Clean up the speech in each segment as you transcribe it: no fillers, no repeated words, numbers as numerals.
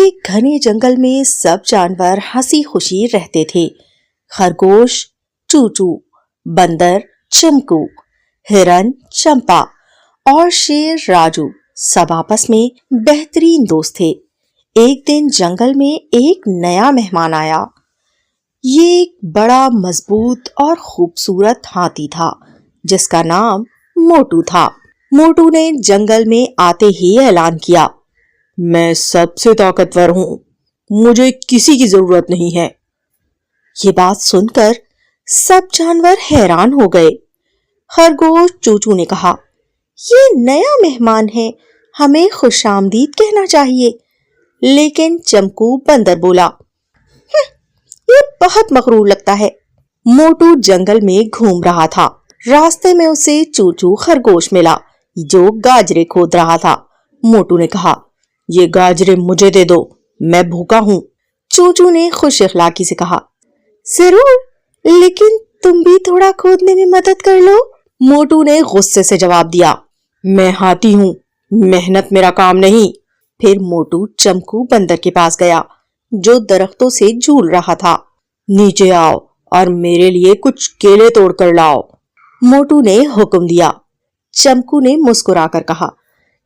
ایک گھنے جنگل میں سب جانور ہنسی خوشی رہتے تھے۔ خرگوش چوچو، بندر چمکو، ہرن چمپا اور شیر راجو سب آپس میں بہترین دوست تھے۔ ایک دن جنگل میں ایک نیا مہمان آیا۔ یہ ایک بڑا مضبوط اور خوبصورت ہاتھی تھا جس کا نام موٹو تھا۔ موٹو نے جنگل میں آتے ہی اعلان کیا، میں سب سے طاقتور ہوں، مجھے کسی کی ضرورت نہیں ہے۔ یہ بات سن کر سب جانور حیران ہو گئے۔ خرگوش چوچو نے کہا، یہ نیا مہمان ہے، ہمیں خوش آمدید کہنا چاہیے۔ لیکن چمکو بندر بولا، یہ بہت مغرور لگتا ہے۔ موٹو جنگل میں گھوم رہا تھا۔ راستے میں اسے چوچو خرگوش ملا جو گاجرے کھود رہا تھا۔ موٹو نے کہا، یہ گاجرے مجھے دے دو، میں بھوکا ہوں۔ چوچو نے خوش اخلاقی سے کہا، ضرور، لیکن تم بھی تھوڑا کھودنے میں مدد کر لو۔ موٹو نے غصے سے جواب دیا، میں ہاتھی ہوں، محنت میرا کام نہیں۔ پھر موٹو چمکو بندر کے پاس گیا جو درختوں سے جھول رہا تھا۔ نیچے آؤ اور میرے لیے کچھ کیلے توڑ کر لاؤ، موٹو نے حکم دیا۔ چمکو نے مسکرا کر کہا،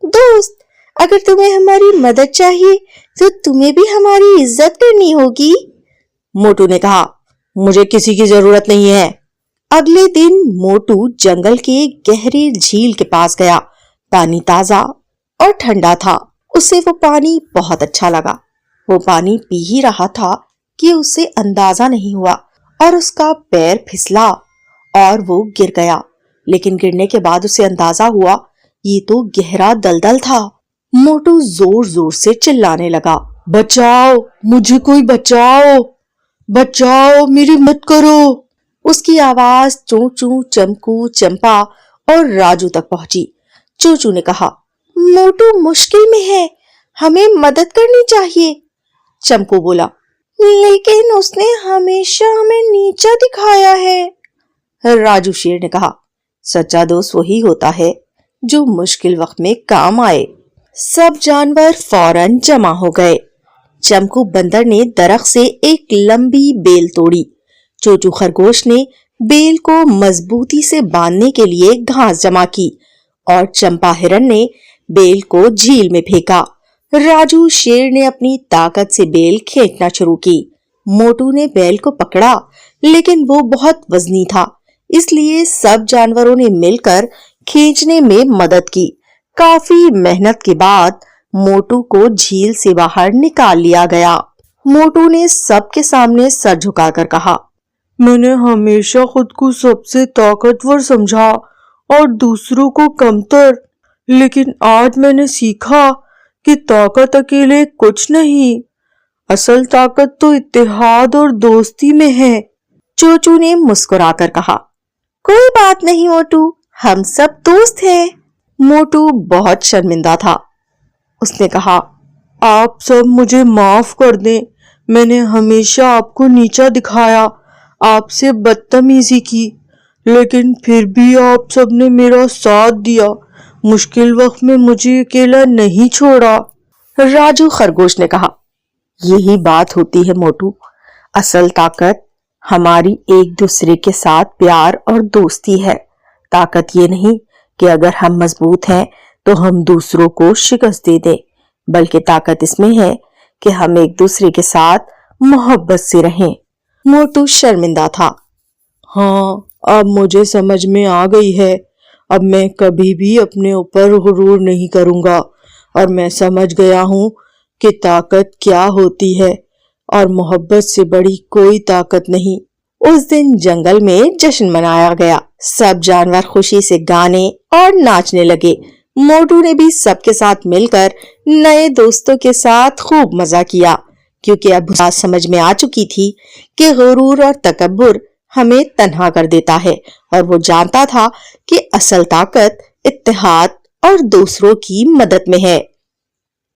دوست، اگر تمہیں ہماری مدد چاہیے تو تمہیں بھی ہماری عزت کرنی ہوگی۔ موٹو نے کہا، مجھے کسی کی ضرورت نہیں ہے۔ اگلے دن موٹو جنگل کے گہرے جھیل کے پاس گیا۔ پانی تازہ اور ٹھنڈا تھا، اسے وہ پانی بہت اچھا لگا۔ وہ پانی پی ہی رہا تھا کہ اسے اندازہ نہیں ہوا اور اس کا پیر پھسلا اور وہ گر گیا۔ لیکن گرنے کے بعد اسے اندازہ ہوا یہ تو گہرا دلدل تھا۔ موٹو زور زور سے چلانے لگا، بچاؤ، مجھے کوئی بچاؤ، بچاؤ، میری مدد کرو۔ اس کی آواز چونچو، چمکو، چمپا اور راجو تک پہنچی۔ چوچو نے کہا، موٹو مشکل میں ہے، ہمیں مدد کرنی چاہیے۔ چمکو بولا، لیکن اس نے ہمیشہ ہمیں نیچا دکھایا ہے۔ راجو شیر نے کہا، سچا دوست وہی ہوتا ہے جو مشکل وقت میں کام آئے۔ سب جانور فوراً جمع ہو گئے۔ چمکو بندر نے درخت سے ایک لمبی بیل توڑی۔ چوچو خرگوش نے بیل کو مضبوطی سے باندھنے کے لیے گھاس جمع کی اور چمپا ہرن نے بیل کو جھیل میں پھینکا۔ راجو شیر نے اپنی طاقت سے بیل کھینچنا شروع کی۔ موٹو نے بیل کو پکڑا لیکن وہ بہت وزنی تھا، اس لیے سب جانوروں نے مل کر کھینچنے میں مدد کی۔ کافی محنت کے بعد موٹو کو جھیل سے باہر نکال لیا گیا۔ موٹو نے سب کے سامنے سر جھکا کر کہا، میں نے ہمیشہ خود کو سب سے طاقتور سمجھا اور دوسروں کو کمتر، لیکن آج میں نے سیکھا کہ طاقت اکیلے کچھ نہیں، اصل طاقت تو اتحاد اور دوستی میں ہے۔ چوچو نے مسکرا کر کہا، کوئی بات نہیں موٹو، ہم سب دوست ہیں۔ موٹو بہت شرمندہ تھا۔ اس نے کہا، آپ سب مجھے معاف کر دیں، میں نے ہمیشہ آپ کو نیچا دکھایا، آپ سے بدتمیزی کی، لیکن پھر بھی آپ سب نے میرا ساتھ دیا، مشکل وقت میں مجھے اکیلا نہیں چھوڑا۔ راجو خرگوش نے کہا، یہی بات ہوتی ہے موٹو، اصل طاقت ہماری ایک دوسرے کے ساتھ پیار اور دوستی ہے۔ طاقت یہ نہیں کہ اگر ہم مضبوط ہیں تو ہم دوسروں کو شکست دے دیں، بلکہ طاقت اس میں ہے کہ ہم ایک دوسرے کے ساتھ محبت سے رہیں۔ موٹو شرمندہ تھا۔ ہاں، اب مجھے سمجھ میں آ گئی ہے، اب میں کبھی بھی اپنے اوپر غرور نہیں کروں گا، اور میں سمجھ گیا ہوں کہ طاقت کیا ہوتی ہے اور محبت سے بڑی کوئی طاقت نہیں۔ اس دن جنگل میں جشن منایا گیا، سب جانور خوشی سے گانے اور ناچنے لگے۔ موٹو نے بھی سب کے ساتھ مل کر نئے دوستوں کے ساتھ خوب مزہ کیا، کیونکہ اب بات سمجھ میں آ چکی تھی کہ غرور اور تکبر ہمیں تنہا کر دیتا ہے، اور وہ جانتا تھا کہ اصل طاقت اتحاد اور دوسروں کی مدد میں ہے۔